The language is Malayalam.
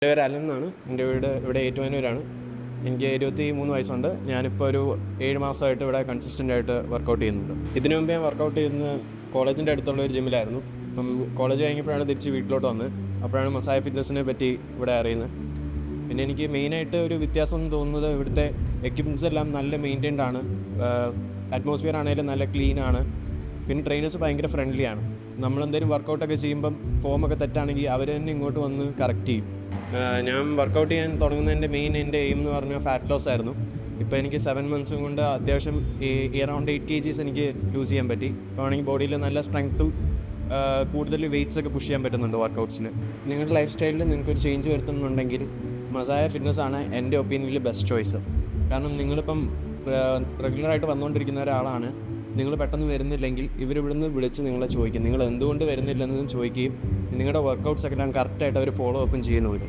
എൻ്റെ പേര് അലൻ എന്നാണ്. എൻ്റെ വീട് ഇവിടെ ഏറ്റുമാനൂരാണ്. എനിക്ക് 23 വയസ്സുണ്ട്. ഞാനിപ്പോൾ ഒരു 7 മാസമായിട്ട് ഇവിടെ കൺസിസ്റ്റൻ്റ് ആയിട്ട് വർക്കൗട്ട് ചെയ്യുന്നുണ്ട്. ഇതിനു മുമ്പ് ഞാൻ വർക്കൗട്ട് ചെയ്യുന്നത് കോളേജിൻ്റെ അടുത്തുള്ള ഒരു ജിമ്മിലായിരുന്നു. അപ്പം കോളേജ് കഴിഞ്ഞപ്പോഴാണ് തിരിച്ച് വീട്ടിലോട്ട് വന്നത്. അപ്പോഴാണ് മസായ ഫിറ്റ്നസ്സിനെ പറ്റി ഇവിടെ അറിയുന്നത്. പിന്നെ എനിക്ക് മെയിനായിട്ട് ഒരു വ്യത്യാസം തോന്നുന്നത് ഇവിടുത്തെ എക്യുപ്മെൻറ്റ്സ് എല്ലാം നല്ല മെയിൻറ്റൈൻഡ് ആണ്. അറ്റ്മോസ്ഫിയർ ആണെങ്കിലും നല്ല ക്ലീനാണ്. പിന്നെ ട്രെയിനേഴ്സ് ഭയങ്കര ഫ്രണ്ട്ലി ആണ്. നമ്മളെന്തെങ്കിലും വർക്കൗട്ടൊക്കെ ചെയ്യുമ്പം ഫോമൊക്കെ തെറ്റാണെങ്കിൽ അവർ തന്നെ ഇങ്ങോട്ട് വന്ന് കറക്റ്റ് ചെയ്യും. ഞാൻ വർക്കൗട്ട് ചെയ്യാൻ തുടങ്ങുന്നതിൻ്റെ എൻ്റെ എയിം എന്ന് പറഞ്ഞാൽ ഫാറ്റ് ലോസ് ആയിരുന്നു. ഇപ്പോൾ എനിക്ക് 7 മന്ത്സും കൊണ്ട് അത്യാവശ്യം അറൗണ്ട് 8 kgs എനിക്ക് ലൂസ് ചെയ്യാൻ പറ്റി. ഇപ്പോൾ ആണെങ്കിൽ ബോഡിയിൽ നല്ല സ്ട്രെങ്ത്തും കൂടുതൽ വെയ്റ്റ്സൊക്കെ പുഷ് ചെയ്യാൻ പറ്റുന്നുണ്ട് വർക്കൗട്ട്സിൽ. നിങ്ങളുടെ ലൈഫ് സ്റ്റൈലിൽ നിങ്ങൾക്കൊരു ചേഞ്ച് വരുത്തുന്നുണ്ടെങ്കിൽ മസായ ഫിറ്റ്നസ്സാണ് എൻ്റെ ഒപ്പീനിയനിൽ ബെസ്റ്റ് ചോയ്സ്. കാരണം നിങ്ങളിപ്പം റെഗുലറായിട്ട് വന്നുകൊണ്ടിരിക്കുന്ന ഒരാളാണ്. നിങ്ങൾ പെട്ടെന്ന് വരുന്നില്ലെങ്കിൽ ഇവരിവിടുന്ന് വിളിച്ച് നിങ്ങളെ ചോദിക്കും, നിങ്ങൾ എന്തുകൊണ്ട് വരുന്നില്ലെന്ന് ചോദിക്കുകയും നിങ്ങളുടെ വർക്കൗട്ട്സൊക്കെ ഞാൻ കറക്റ്റായിട്ട് അവർ ഫോളോ അപ്പും ചെയ്യുന്നുണ്ട്.